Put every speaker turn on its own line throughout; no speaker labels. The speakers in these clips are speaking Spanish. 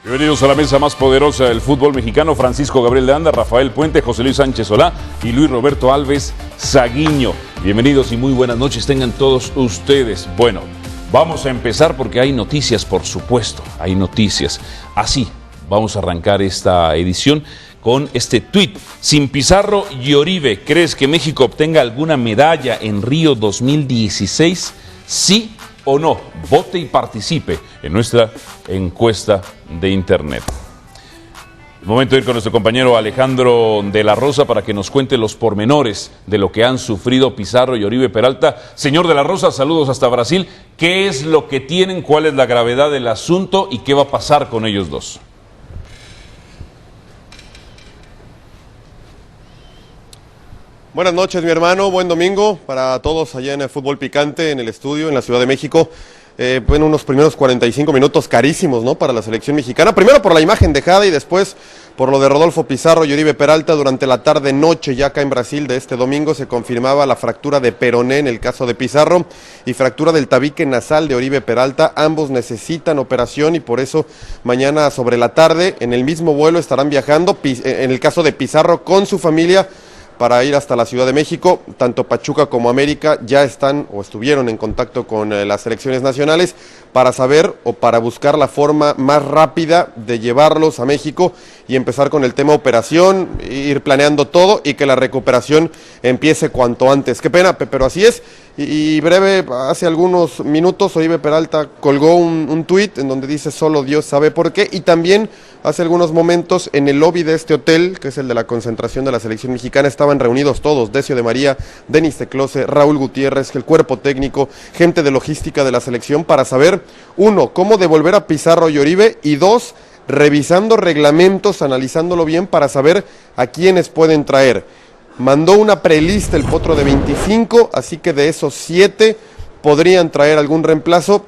Bienvenidos a la mesa más poderosa del fútbol mexicano. Francisco Gabriel de Anda, Rafael Puente, José Luis Sánchez Solá y Luis Roberto Alves Saguiño. Bienvenidos y muy buenas noches tengan todos ustedes. Bueno, vamos a empezar porque hay noticias, por supuesto, hay noticias. Así, vamos a arrancar esta edición con este tuit. Sin Pizarro y Oribe, ¿crees que México obtenga alguna medalla en Río 2016? ¿Sí o no? Vote y participe en nuestra encuesta de internet. Momento de ir con nuestro compañero Alejandro de la Rosa para que nos cuente los pormenores de lo que han sufrido Pizarro y Oribe Peralta. Señor de la Rosa, saludos hasta Brasil. ¿Qué es lo que tienen? ¿Cuál es la gravedad del asunto? ¿Y qué va a pasar con ellos dos?
Buenas noches, mi hermano. Buen domingo para todos allá en el Fútbol Picante, en el estudio, en la Ciudad de México. Bueno, unos primeros 45 minutos carísimos, ¿no?, para la selección mexicana. Primero por la imagen dejada y después por lo de Rodolfo Pizarro y Oribe Peralta. Durante la tarde-noche, ya acá en Brasil, de este domingo, se confirmaba la fractura de peroné en el caso de Pizarro y fractura del tabique nasal de Oribe Peralta. Ambos necesitan operación y por eso mañana sobre la tarde, en el mismo vuelo, estarán viajando, en el caso de Pizarro, con su familia, para ir hasta la Ciudad de México. Tanto Pachuca como América ya están o estuvieron en contacto con las selecciones nacionales para saber o para buscar la forma más rápida de llevarlos a México y empezar con el tema operación, ir planeando todo y que la recuperación empiece cuanto antes. Qué pena, pero así es. Y breve, hace algunos minutos Oribe Peralta colgó un tuit en donde dice solo Dios sabe por qué, y también hace algunos momentos en el lobby de este hotel, que es el de la concentración de la selección mexicana, estaban reunidos todos: Decio de María, Denis Teclose, Raúl Gutiérrez, el cuerpo técnico, gente de logística de la selección, para saber, uno, cómo devolver a Pizarro y Oribe, y dos, revisando reglamentos, analizándolo bien para saber a quiénes pueden traer. Mandó una prelista el Potro de 25, así que de esos 7 podrían traer algún reemplazo.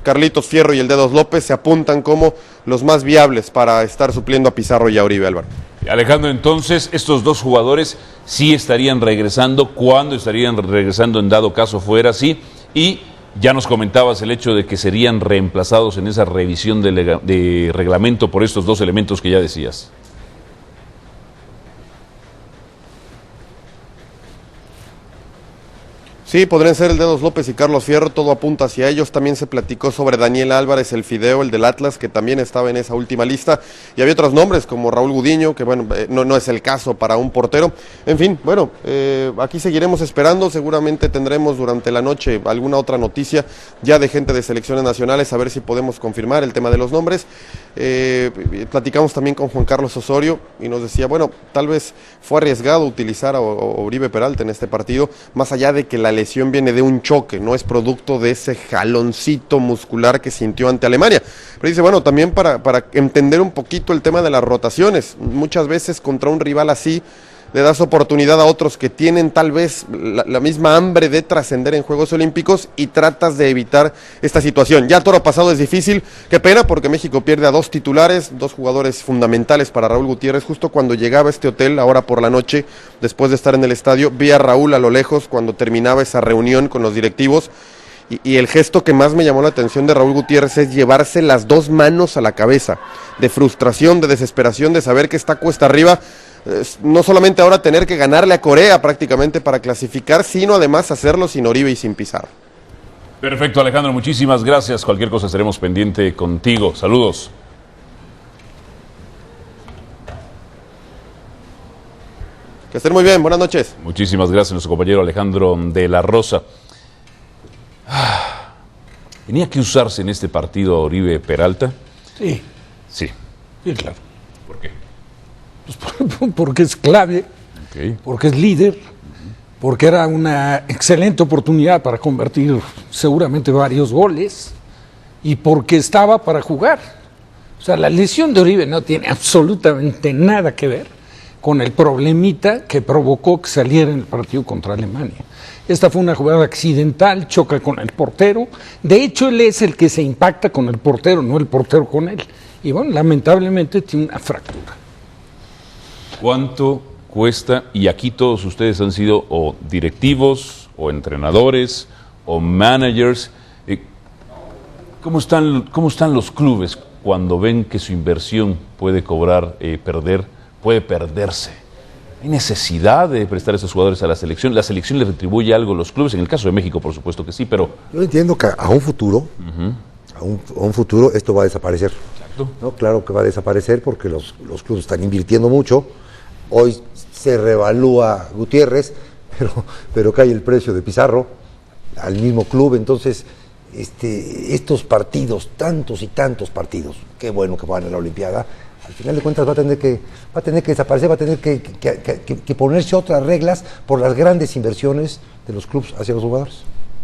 Carlitos Fierro y el Dedos López se apuntan como los más viables para estar supliendo a Pizarro y a Oribe, Álvaro.
Alejandro, entonces, estos dos jugadores sí estarían regresando. ¿Cuándo estarían regresando en dado caso fuera así? Y ya nos comentabas el hecho de que serían reemplazados en esa revisión de reglamento por estos dos elementos que ya decías.
Sí, podrían ser el Dedos López y Carlos Fierro, todo apunta hacia ellos. También se platicó sobre Daniel Álvarez, el Fideo, el del Atlas, que también estaba en esa última lista. Y había otros nombres como Raúl Gudiño, que bueno, no es el caso para un portero. En fin, bueno, aquí seguiremos esperando. Seguramente tendremos durante la noche alguna otra noticia ya de gente de selecciones nacionales, a ver si podemos confirmar el tema de los nombres. Platicamos también con Juan Carlos Osorio y nos decía, bueno, tal vez fue arriesgado utilizar a Oribe Peralta en este partido, más allá de que la lesión viene de un choque, no es producto de ese jaloncito muscular que sintió ante Alemania. Pero dice, bueno, también para entender un poquito el tema de las rotaciones, muchas veces contra un rival así, le das oportunidad a otros que tienen tal vez la misma hambre de trascender en Juegos Olímpicos y tratas de evitar esta situación. Ya el toro pasado es difícil, qué pena, porque México pierde a 2 titulares, 2 jugadores fundamentales para Raúl Gutiérrez. Justo cuando llegaba a este hotel, ahora por la noche, después de estar en el estadio, vi a Raúl a lo lejos cuando terminaba esa reunión con los directivos. Y el gesto que más me llamó la atención de Raúl Gutiérrez es llevarse las 2 manos a la cabeza, de frustración, de desesperación, de saber que está cuesta arriba. No solamente ahora tener que ganarle a Corea prácticamente para clasificar, sino además hacerlo sin Oribe y sin Pizarro.
Perfecto, Alejandro, muchísimas gracias. Cualquier cosa estaremos pendiente contigo. Saludos.
Que estén muy bien, buenas noches.
Muchísimas gracias a nuestro compañero Alejandro de la Rosa. ¿Tenía que usarse en este partido Oribe Peralta?
Sí.
Sí.
Sí, claro.
¿Por qué?
Pues porque es clave, porque es líder, porque era una excelente oportunidad para convertir seguramente varios goles y porque estaba para jugar. O sea, la lesión de Oribe no tiene absolutamente nada que ver con el problemita que provocó que saliera en el partido contra Alemania. Esta fue una jugada accidental, choca con el portero. De hecho, él es el que se impacta con el portero, no el portero con él. Y bueno, lamentablemente tiene una fractura.
¿Cuánto cuesta? Y aquí todos ustedes han sido o directivos, o entrenadores, o managers. ¿Cómo están los clubes? cuando ven que su inversión puede puede perderse? ¿Hay necesidad de prestar a esos jugadores a la selección? ¿La selección le retribuye algo a los clubes? En el caso de México, por supuesto que sí, pero...
Yo entiendo que a un futuro, a un futuro esto va a desaparecer.
Exacto.
¿No? Claro que va a desaparecer porque los clubes están invirtiendo mucho. Hoy se revalúa Gutiérrez, pero cae el precio de Pizarro al mismo club. Entonces, estos partidos, tantos y tantos partidos, qué bueno que van a la Olimpiada, al final de cuentas va a tener que desaparecer, va a tener que ponerse otras reglas por las grandes inversiones de los clubes hacia los jugadores.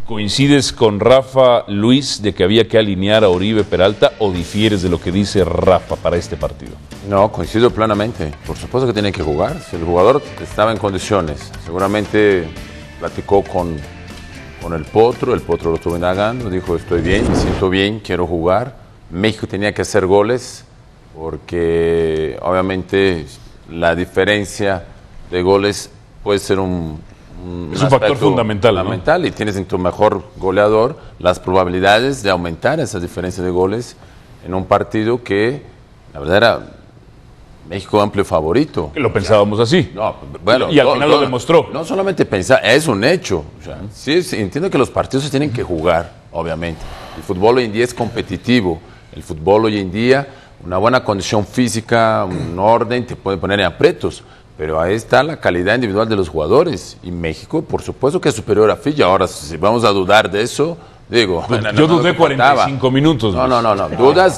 ¿Coincides con Rafa, Luis, de que había que alinear a Oribe Peralta o difieres de lo que dice Rafa para este partido?
No, coincido plenamente. Por supuesto que tiene que jugar. Si el jugador estaba en condiciones, seguramente platicó con el Potro lo estuvo indagando, dijo estoy bien, me siento bien, quiero jugar. México tenía que hacer goles porque obviamente la diferencia de goles puede ser un
factor fundamental,
¿no? Y tienes en tu mejor goleador las probabilidades de aumentar esa diferencia de goles en un partido que la verdad era México amplio favorito.
Lo pensábamos así.
No, bueno,
y al final lo demostró.
No solamente pensar, es un hecho. O sea, sí, entiendo que los partidos se tienen que jugar, obviamente. El fútbol hoy en día es competitivo. El fútbol hoy en día, una buena condición física, un orden, te puede poner en aprietos. Pero ahí está la calidad individual de los jugadores. Y México, por supuesto que es superior a Fiji. Ahora, si vamos a dudar de eso, digo...
Yo dudé 45 minutos.
No.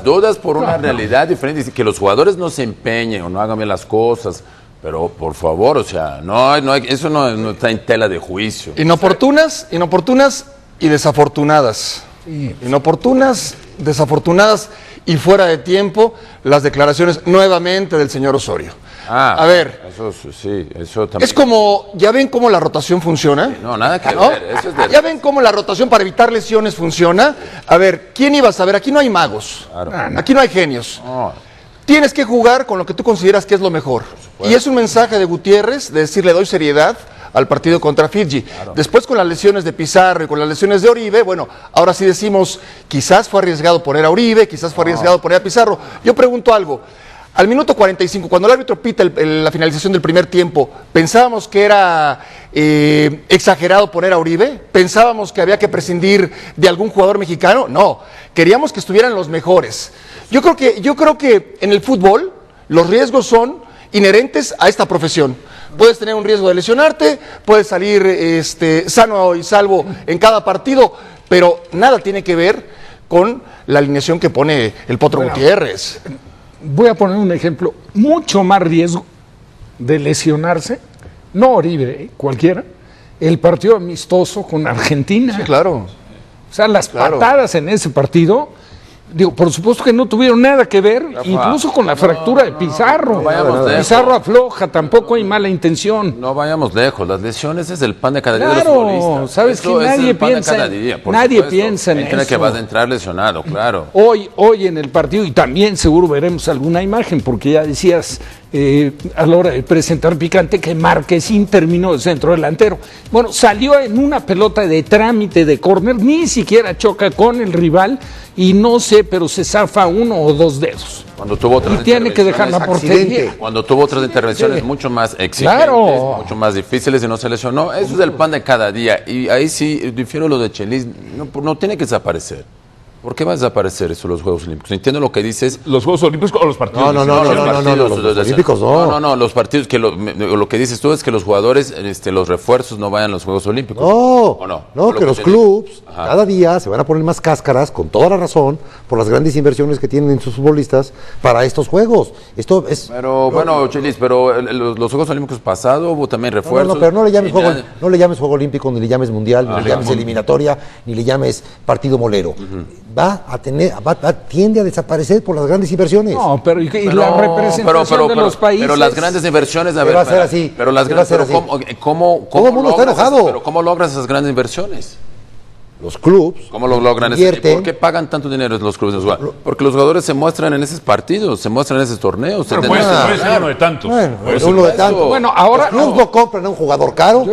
Dudas por una realidad diferente. Que los jugadores no se empeñen o no hagan bien las cosas. Pero, por favor, o sea, eso no está en tela de juicio.
Inoportunas y desafortunadas. Sí. Inoportunas, desafortunadas y fuera de tiempo las declaraciones nuevamente del señor Osorio. A ver,
eso también.
Es como, ¿ya ven cómo la rotación funciona?
No, nada que ver. Eso es
¿Ya ven cómo la rotación para evitar lesiones funciona? A ver, ¿quién iba a saber? Aquí no hay magos,
claro.
Aquí no hay genios.
No.
Tienes que jugar con lo que tú consideras que es lo mejor. Y es un mensaje de Gutiérrez de decirle doy seriedad al partido contra Fiji. Claro. Después con las lesiones de Pizarro y con las lesiones de Oribe, bueno, ahora sí decimos, quizás fue arriesgado poner a Oribe, quizás fue arriesgado poner a Pizarro. Yo pregunto algo. Al minuto 45, cuando el árbitro pita la finalización del primer tiempo, ¿pensábamos que era exagerado poner a Oribe? ¿Pensábamos que había que prescindir de algún jugador mexicano? No, queríamos que estuvieran los mejores. Yo creo que en el fútbol los riesgos son inherentes a esta profesión. Puedes tener un riesgo de lesionarte, puedes salir sano y salvo en cada partido, pero nada tiene que ver con la alineación que pone el Potro Gutiérrez.
Voy a poner un ejemplo, mucho más riesgo de lesionarse, no Oribe, cualquiera, el partido amistoso con Argentina.
Sí, claro.
O sea, las patadas en ese partido, digo, por supuesto que no tuvieron nada que ver, incluso con la fractura de Pizarro. Pizarro afloja, tampoco hay mala intención.
No vayamos lejos, las lesiones es el pan de cada día
claro,
de los futbolistas.
Sabes que nadie piensa en eso.
Que vas a entrar lesionado, claro.
Hoy en el partido, y también seguro veremos alguna imagen, porque ya decías a la hora de presentar Picante que Marquesín terminó de centro delantero. Bueno, salió en una pelota de trámite de córner, ni siquiera choca con el rival y no sé, pero se zafa uno o dos dedos.
Cuando tuvo otras
tiene que dejar la portería.
Cuando tuvo otras intervenciones mucho más exigentes, mucho más difíciles y no se lesionó. Eso es el pan de cada día. Y ahí sí difiero lo de Chelis, no tiene que desaparecer. ¿Por qué va a desaparecer eso los Juegos Olímpicos? Entiendo lo que dices.
¿Los Juegos Olímpicos o los partidos?
No, los Olímpicos no.
No, los partidos, lo que dices tú es que los jugadores, los refuerzos no vayan a los Juegos Olímpicos.
No, que los clubes cada día se van a poner más cáscaras, con toda la razón, por las grandes inversiones que tienen sus futbolistas para estos Juegos. Esto es...
Pero, bueno, Chelis, pero los Juegos Olímpicos pasados hubo también refuerzos.
Pero no le llames Juego Olímpico, ni le llames Mundial, ni le llames eliminatoria, ni le llames partido molero. Tiende a desaparecer por las grandes inversiones.
No, pero la representación de los países.
Pero las grandes inversiones,
va a ser así.
Pero las grandes, ¿cómo
todo el mundo está enojado.
Pero ¿cómo logras esas grandes inversiones?
Los clubes.
¿Cómo lo logran? ¿Por qué pagan tanto dinero los clubes? Porque los jugadores se muestran en esos partidos, se muestran en esos torneos.
Pero puede ser uno de tantos.
Uno de tantos. Bueno, ahora los clubes no compran a un jugador caro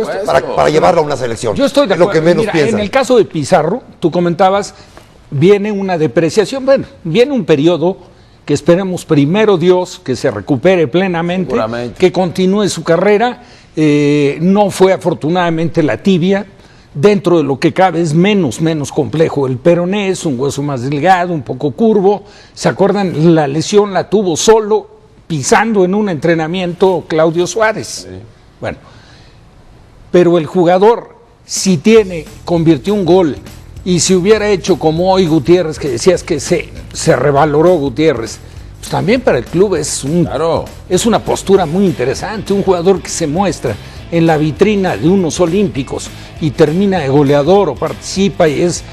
para llevarlo a una selección.
Yo estoy de acuerdo.
Lo que menos piensan.
En el caso de Pizarro, tú comentabas, viene una depreciación, viene un periodo que esperemos primero Dios que se recupere plenamente,
Seguramente.
que continúe su carrera. No fue afortunadamente la tibia, dentro de lo que cabe es menos complejo. El peroné es un hueso más delgado, un poco curvo. ¿Se acuerdan? La lesión la tuvo solo pisando en un entrenamiento Claudio Suárez. Sí. Bueno, pero el jugador, si convirtió un gol, y si hubiera hecho como hoy Gutiérrez, que decías que se revaloró Gutiérrez, pues también para el club es una postura muy interesante, un jugador que se muestra en la vitrina de unos olímpicos y termina de goleador o participa y es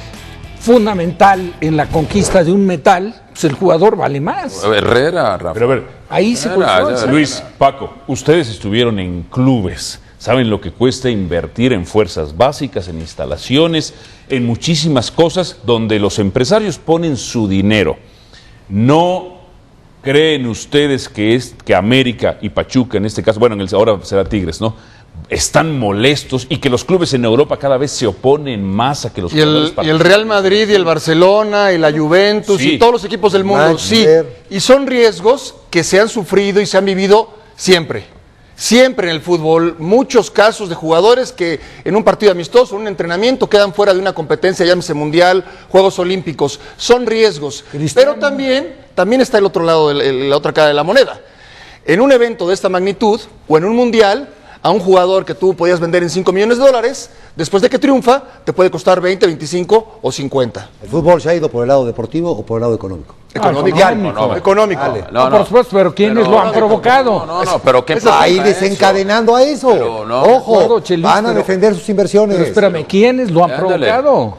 fundamental en la conquista de un metal, pues el jugador vale más.
Herrera, Rafa.
Pero a ver,
ahí se puede.
Luis, Paco, ustedes estuvieron en clubes, saben lo que cuesta invertir en fuerzas básicas, en instalaciones, en muchísimas cosas donde los empresarios ponen su dinero. ¿No creen ustedes que América y Pachuca, en este caso, bueno, ahora será Tigres, ¿no?, están molestos y que los clubes en Europa cada vez se oponen más a que los jugadores
y el Real Madrid y el Barcelona y la Juventus
sí,
y todos los equipos del mundo, sí, y son riesgos que se han sufrido y se han vivido siempre en el fútbol, muchos casos de jugadores que en un partido amistoso, en un entrenamiento, quedan fuera de una competencia, llámese mundial, Juegos Olímpicos, son riesgos, pero también está el otro lado, la otra cara de la moneda. En un evento de esta magnitud o en un mundial, a un jugador que tú podías vender en $5 millones, después de que triunfa, te puede costar 20, 25 o 50.
¿El fútbol se ha ido por el lado deportivo o por el lado económico?
Económico.
Por supuesto, pero ¿quiénes lo han provocado?
Pero ¿qué
Va a ir desencadenando a eso. Ojo, van a defender sus inversiones.
Pero espérame, ¿quiénes lo han provocado?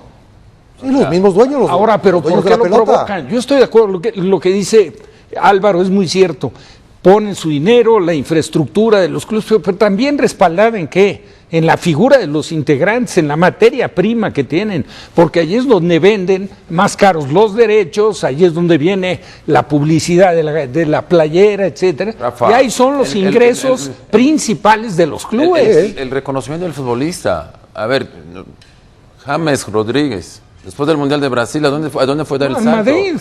Sí, los mismos dueños.
Ahora, pero ¿por qué lo provocan? Yo estoy de acuerdo, lo que dice Álvaro es muy cierto. Ponen su dinero, la infraestructura de los clubes, pero también respaldada en qué, en la figura de los integrantes, en la materia prima que tienen, porque allí es donde venden más caros los derechos, allí es donde viene la publicidad de la playera, etcétera, Rafa, y ahí son los ingresos principales de los clubes.
El reconocimiento del futbolista. A ver, James Rodríguez, después del Mundial de Brasil, ¿a dónde fue dar el salto?
Madrid.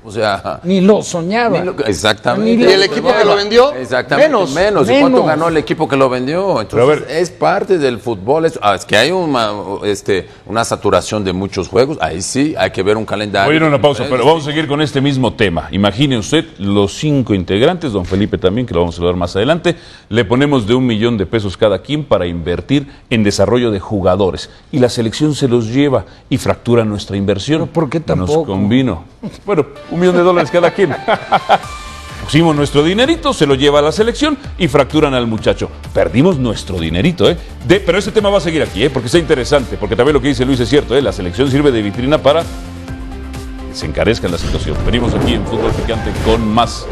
O sea,
ni lo soñaba.
Exactamente.
¿Y el equipo que lo vendió?
Exactamente. Menos. ¿Y cuánto ganó el equipo que lo vendió? Entonces, es parte del fútbol. Es que hay una saturación de muchos juegos. Ahí sí, hay que ver un calendario.
Voy a ir a una pausa, pero vamos a seguir con este mismo tema. Imagine usted los 5 integrantes, don Felipe también, que lo vamos a hablar más adelante. Le ponemos de $1 millón cada quien para invertir en desarrollo de jugadores. Y la selección se los lleva y fractura nuestra inversión.
¿Pero por qué tampoco?
Nos convino. Bueno, $1 millón cada quien. Pusimos nuestro dinerito, se lo lleva a la selección y fracturan al muchacho. Perdimos nuestro dinerito, ¿eh? Pero ese tema va a seguir aquí, porque está interesante, porque también lo que dice Luis es cierto, la selección sirve de vitrina para que se encarezca la situación. Venimos aquí en Fútbol Picante con más.